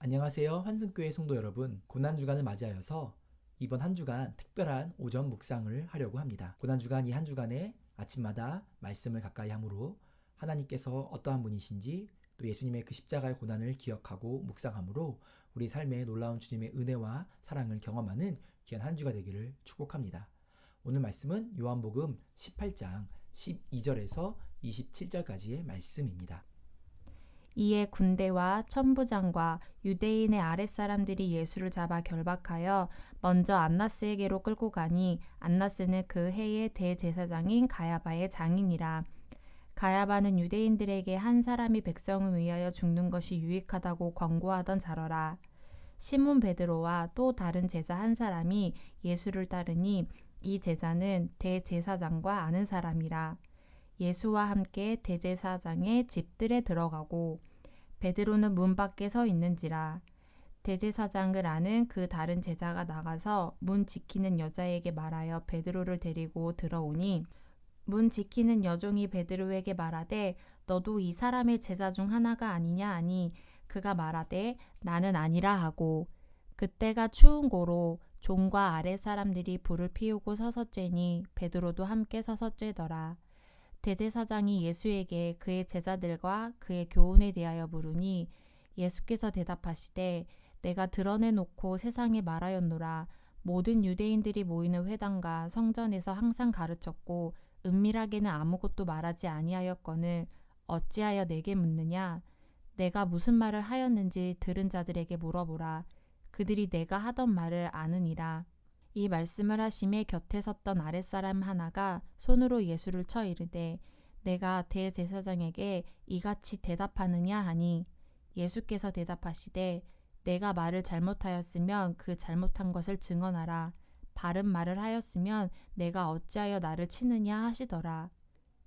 안녕하세요. 환승교회 성도 여러분. 고난주간을 맞이하여서 이번 한 주간 특별한 오전 묵상을 하려고 합니다. 고난주간 이 한 주간에 아침마다 말씀을 가까이 함으로 하나님께서 어떠한 분이신지 또 예수님의 그 십자가의 고난을 기억하고 묵상함으로 우리 삶에 놀라운 주님의 은혜와 사랑을 경험하는 귀한 한 주가 되기를 축복합니다. 오늘 말씀은 요한복음 18장 12절에서 27절까지의 말씀입니다. 이에 군대와 천부장과 유대인의 아랫사람들이 예수를 잡아 결박하여 먼저 안나스에게로 끌고 가니 안나스는 그 해의 대제사장인 가야바의 장인이라. 가야바는 유대인들에게 한 사람이 백성을 위하여 죽는 것이 유익하다고 권고하던 자러라. 시몬 베드로와 또 다른 제자 한 사람이 예수를 따르니 이 제자는 대제사장과 아는 사람이라. 예수와 함께 대제사장의 집들에 들어가고 베드로는 문 밖에 서 있는지라. 대제사장을 아는 그 다른 제자가 나가서 문 지키는 여자에게 말하여 베드로를 데리고 들어오니 문 지키는 여종이 베드로에게 말하되 너도 이 사람의 제자 중 하나가 아니냐 하니 그가 말하되 나는 아니라 하고 그때가 추운 고로 종과 아랫 사람들이 불을 피우고 서서 쬐니 베드로도 함께 서서 쬐더라. 대제사장이 예수에게 그의 제자들과 그의 교훈에 대하여 물으니 예수께서 대답하시되 내가 드러내놓고 세상에 말하였노라. 모든 유대인들이 모이는 회당과 성전에서 항상 가르쳤고 은밀하게는 아무것도 말하지 아니하였거늘 어찌하여 내게 묻느냐. 내가 무슨 말을 하였는지 들은 자들에게 물어보라. 그들이 내가 하던 말을 아느니라. 이 말씀을 하심에 곁에 섰던 아랫사람 하나가 손으로 예수를 쳐 이르되 내가 대제사장에게 이같이 대답하느냐 하니 예수께서 대답하시되 내가 말을 잘못하였으면 그 잘못한 것을 증언하라. 바른 말을 하였으면 내가 어찌하여 나를 치느냐 하시더라.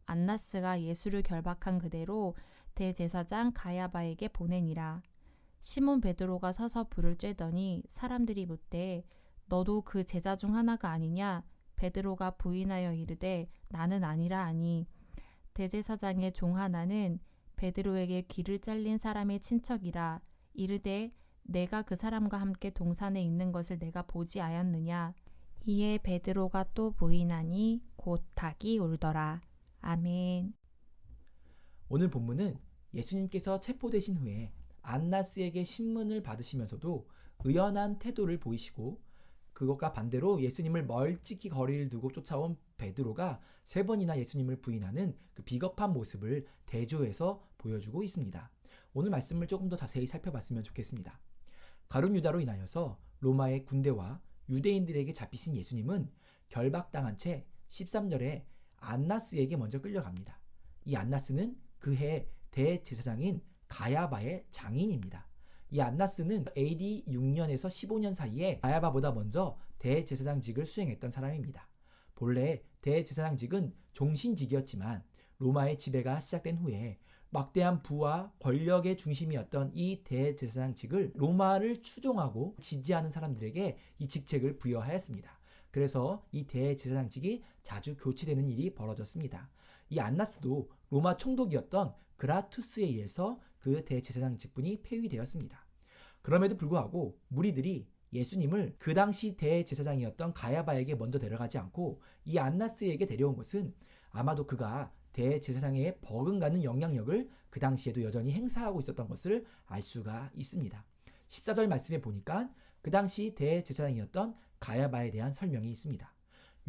안나스가 예수를 결박한 그대로 대제사장 가야바에게 보내니라. 시몬 베드로가 서서 불을 쬐더니 사람들이 묻되 너도 그 제자 중 하나가 아니냐? 베드로가 부인하여 이르되 나는 아니라 하니 대제사장의 종 하나는 베드로에게 귀를 잘린 사람의 친척이라 이르되 내가 그 사람과 함께 동산에 있는 것을 내가 보지 아였느냐? 이에 베드로가 또 부인하니 곧 닭이 울더라. 아멘. 오늘 본문은 예수님께서 체포되신 후에 안나스에게 신문을 받으시면서도 의연한 태도를 보이시고 그것과 반대로 예수님을 멀찍이 거리를 두고 쫓아온 베드로가 3번이나 예수님을 부인하는 그 비겁한 모습을 대조해서 보여주고 있습니다. 오늘 말씀을 조금 더 자세히 살펴봤으면 좋겠습니다. 가룟 유다로 인하여서 로마의 군대와 유대인들에게 잡히신 예수님은 결박당한 채 13절에 안나스에게 먼저 끌려갑니다. 이 안나스는 그해 대제사장인 가야바의 장인입니다. 이 안나스는 AD 6년에서 15년 사이에 가야바보다 먼저 대제사장직을 수행했던 사람입니다. 본래 대제사장직은 종신직이었지만 로마의 지배가 시작된 후에 막대한 부와 권력의 중심이었던 이 대제사장직을 로마를 추종하고 지지하는 사람들에게 이 직책을 부여하였습니다. 그래서 이 대제사장직이 자주 교체되는 일이 벌어졌습니다. 이 안나스도 로마 총독이었던 그라투스에 의해서 그 대제사장 직분이 폐위되었습니다. 그럼에도 불구하고 무리들이 예수님을 그 당시 대제사장이었던 가야바에게 먼저 데려가지 않고 이 안나스에게 데려온 것은 아마도 그가 대제사장에 버금가는 영향력을 그 당시에도 여전히 행사하고 있었던 것을 알 수가 있습니다. 14절 말씀에 보니까 그 당시 대제사장이었던 가야바에 대한 설명이 있습니다.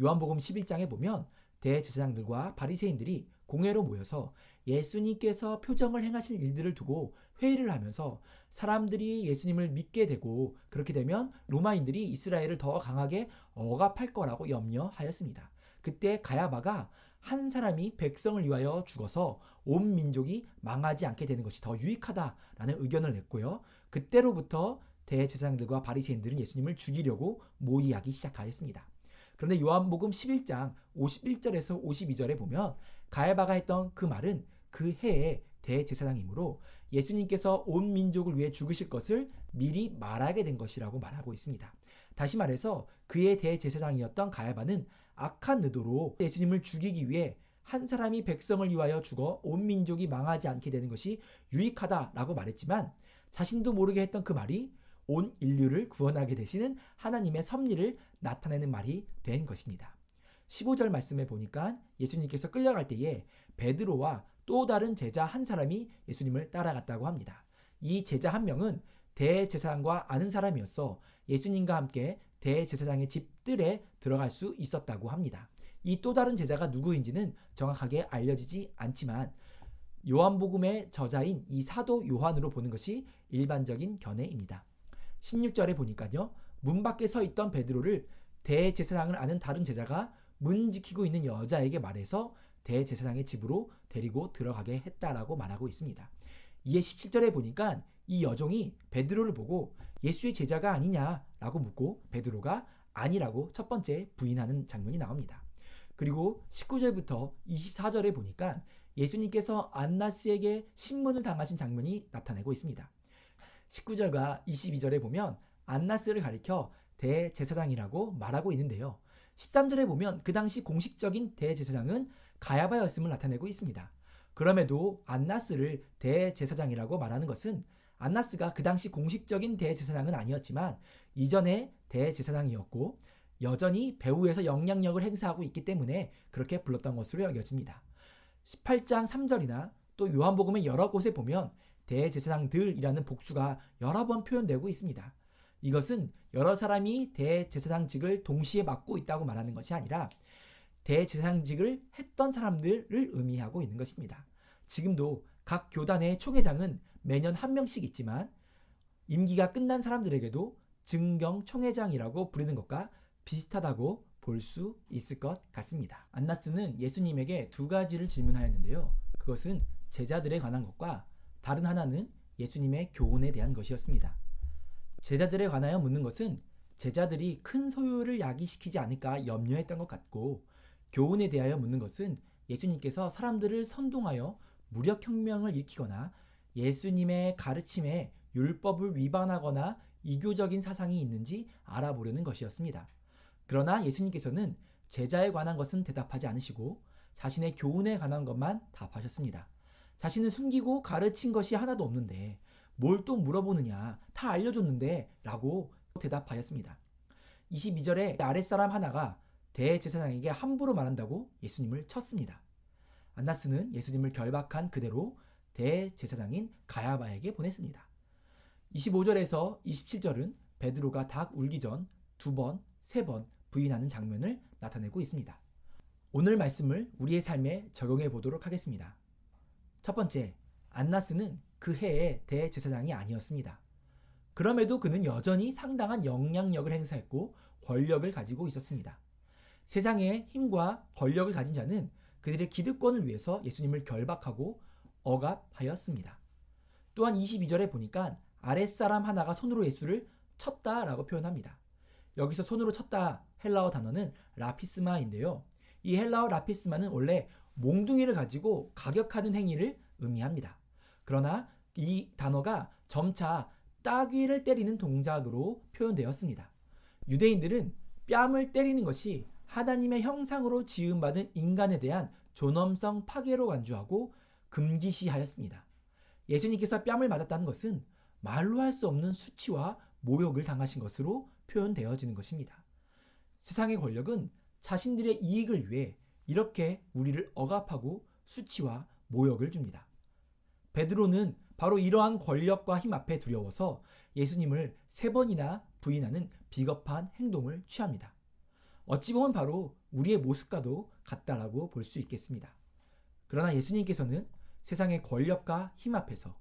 요한복음 11장에 보면 대제사장들과 바리새인들이 공회로 모여서 예수님께서 표정을 행하실 일들을 두고 회의를 하면서 사람들이 예수님을 믿게 되고 그렇게 되면 로마인들이 이스라엘을 더 강하게 억압할 거라고 염려하였습니다. 그때 가야바가 한 사람이 백성을 위하여 죽어서 온 민족이 망하지 않게 되는 것이 더 유익하다라는 의견을 냈고요. 그때로부터 대제사장들과 바리새인들은 예수님을 죽이려고 모의하기 시작하였습니다. 그런데 요한복음 11장 51절에서 52절에 보면 가야바가 했던 그 말은 그 해의 대제사장이므로 예수님께서 온 민족을 위해 죽으실 것을 미리 말하게 된 것이라고 말하고 있습니다. 다시 말해서 그의 대제사장이었던 가야바는 악한 의도로 예수님을 죽이기 위해 한 사람이 백성을 위하여 죽어 온 민족이 망하지 않게 되는 것이 유익하다라고 말했지만 자신도 모르게 했던 그 말이 온 인류를 구원하게 되시는 하나님의 섭리를 나타내는 말이 된 것입니다. 15절 말씀에 보니까 예수님께서 끌려갈 때에 베드로와 또 다른 제자 한 사람이 예수님을 따라갔다고 합니다. 이 제자 한 명은 대제사장과 아는 사람이어서 예수님과 함께 대제사장의 집들에 들어갈 수 있었다고 합니다. 이 또 다른 제자가 누구인지는 정확하게 알려지지 않지만 요한복음의 저자인 이 사도 요한으로 보는 것이 일반적인 견해입니다. 16절에 보니까요. 문 밖에 서 있던 베드로를 대제사장을 아는 다른 제자가 문 지키고 있는 여자에게 말해서 대제사장의 집으로 데리고 들어가게 했다라고 말하고 있습니다. 이에 17절에 보니까 이 여종이 베드로를 보고 예수의 제자가 아니냐라고 묻고 베드로가 아니라고 첫 번째 부인하는 장면이 나옵니다. 그리고 19절부터 24절에 보니까 예수님께서 안나스에게 신문을 당하신 장면이 나타내고 있습니다. 19절과 22절에 보면 안나스를 가리켜 대제사장이라고 말하고 있는데요. 13절에 보면 그 당시 공식적인 대제사장은 가야바였음을 나타내고 있습니다. 그럼에도 안나스를 대제사장이라고 말하는 것은 안나스가 그 당시 공식적인 대제사장은 아니었지만 이전에 대제사장이었고 여전히 배후에서 영향력을 행사하고 있기 때문에 그렇게 불렀던 것으로 여겨집니다. 18장 3절이나 또 요한복음의 여러 곳에 보면 대제사장들이라는 복수가 여러 번 표현되고 있습니다. 이것은 여러 사람이 대제사장직을 동시에 맡고 있다고 말하는 것이 아니라 대제사장직을 했던 사람들을 의미하고 있는 것입니다. 지금도 각 교단의 총회장은 매년 한 명씩 있지만 임기가 끝난 사람들에게도 증경 총회장이라고 부르는 것과 비슷하다고 볼 수 있을 것 같습니다. 안나스는 예수님에게 두 가지를 질문하였는데요. 그것은 제자들에 관한 것과 다른 하나는 예수님의 교훈에 대한 것이었습니다. 제자들에 관하여 묻는 것은 제자들이 큰 소요를 야기시키지 않을까 염려했던 것 같고, 교훈에 대하여 묻는 것은 예수님께서 사람들을 선동하여 무력혁명을 일으키거나 예수님의 가르침에 율법을 위반하거나 이교적인 사상이 있는지 알아보려는 것이었습니다. 그러나 예수님께서는 제자에 관한 것은 대답하지 않으시고 자신의 교훈에 관한 것만 답하셨습니다. 자신은 숨기고 가르친 것이 하나도 없는데 뭘 또 물어보느냐, 다 알려줬는데 라고 대답하였습니다. 22절에 아랫사람 하나가 대제사장에게 함부로 말한다고 예수님을 쳤습니다. 안나스는 예수님을 결박한 그대로 대제사장인 가야바에게 보냈습니다. 25절에서 27절은 베드로가 닭 울기 전 2번, 3번 부인하는 장면을 나타내고 있습니다. 오늘 말씀을 우리의 삶에 적용해 보도록 하겠습니다. 첫 번째, 안나스는 그 해의 대제사장이 아니었습니다. 그럼에도 그는 여전히 상당한 영향력을 행사했고 권력을 가지고 있었습니다. 세상의 힘과 권력을 가진 자는 그들의 기득권을 위해서 예수님을 결박하고 억압하였습니다. 또한 22절에 보니까 아랫사람 하나가 손으로 예수를 쳤다라고 표현합니다. 여기서 손으로 쳤다 헬라어 단어는 라피스마인데요. 이 헬라어 라피스마는 원래 몽둥이를 가지고 가격하는 행위를 의미합니다. 그러나 이 단어가 점차 따귀를 때리는 동작으로 표현되었습니다. 유대인들은 뺨을 때리는 것이 하나님의 형상으로 지음받은 인간에 대한 존엄성 파괴로 간주하고 금기시하였습니다. 예수님께서 뺨을 맞았다는 것은 말로 할 수 없는 수치와 모욕을 당하신 것으로 표현되어지는 것입니다. 세상의 권력은 자신들의 이익을 위해 이렇게 우리를 억압하고 수치와 모욕을 줍니다. 베드로는 바로 이러한 권력과 힘 앞에 두려워서 예수님을 3번이나 부인하는 비겁한 행동을 취합니다. 어찌 보면 바로 우리의 모습과도 같다라고 볼 수 있겠습니다. 그러나 예수님께서는 세상의 권력과 힘 앞에서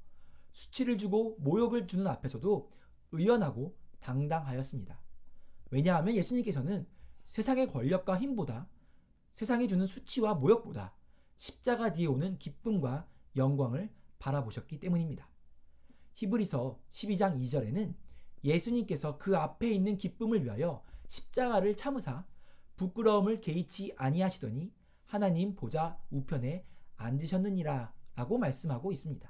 수치를 주고 모욕을 주는 앞에서도 의연하고 당당하였습니다. 왜냐하면 예수님께서는 세상의 권력과 힘보다 세상이 주는 수치와 모욕보다 십자가 뒤에 오는 기쁨과 영광을 바라보셨기 때문입니다. 히브리서 12장 2절에는 예수님께서 그 앞에 있는 기쁨을 위하여 십자가를 참으사 부끄러움을 개의치 아니하시더니 하나님 보좌 우편에 앉으셨느니라 라고 말씀하고 있습니다.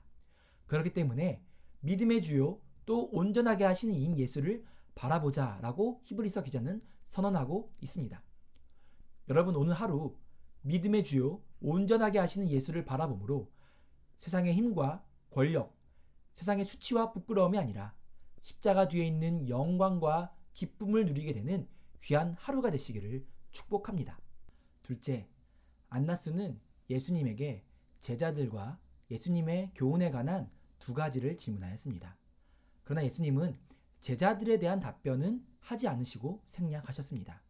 그렇기 때문에 믿음의 주요 또 온전하게 하시는 이인 예수를 바라보자 라고 히브리서 기자는 선언하고 있습니다. 여러분, 오늘 하루 믿음의 주요 온전하게 하시는 예수를 바라보므로 세상의 힘과 권력, 세상의 수치와 부끄러움이 아니라 십자가 뒤에 있는 영광과 기쁨을 누리게 되는 귀한 하루가 되시기를 축복합니다. 둘째, 안나스는 예수님에게 제자들과 예수님의 교훈에 관한 두 가지를 질문하였습니다. 그러나 예수님은 제자들에 대한 답변은 하지 않으시고 생략하셨습니다.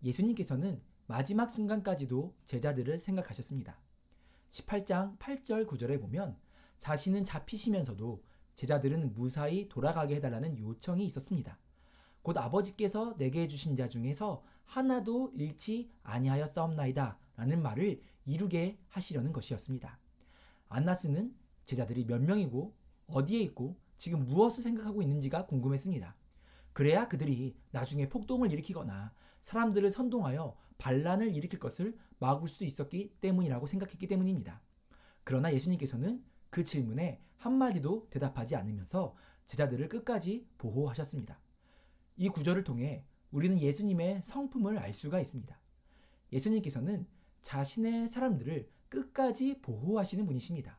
예수님께서는 마지막 순간까지도 제자들을 생각하셨습니다. 18장 8절 9절에 보면 자신은 잡히시면서도 제자들은 무사히 돌아가게 해달라는 요청이 있었습니다. 곧 아버지께서 내게 주신 자 중에서 하나도 잃지 아니하였사옵나이다 라는 말을 이루게 하시려는 것이었습니다. 안나스는 제자들이 몇 명이고 어디에 있고 지금 무엇을 생각하고 있는지가 궁금했습니다. 그래야 그들이 나중에 폭동을 일으키거나 사람들을 선동하여 반란을 일으킬 것을 막을 수 있었기 때문이라고 생각했기 때문입니다. 그러나 예수님께서는 그 질문에 한마디도 대답하지 않으면서 제자들을 끝까지 보호하셨습니다. 이 구절을 통해 우리는 예수님의 성품을 알 수가 있습니다. 예수님께서는 자신의 사람들을 끝까지 보호하시는 분이십니다.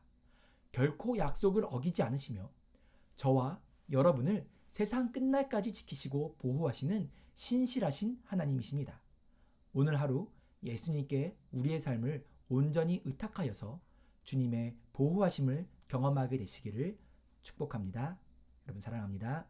결코 약속을 어기지 않으시며 저와 여러분을 세상 끝날까지 지키시고 보호하시는 신실하신 하나님이십니다. 오늘 하루 예수님께 우리의 삶을 온전히 의탁하여서 주님의 보호하심을 경험하게 되시기를 축복합니다. 여러분 사랑합니다.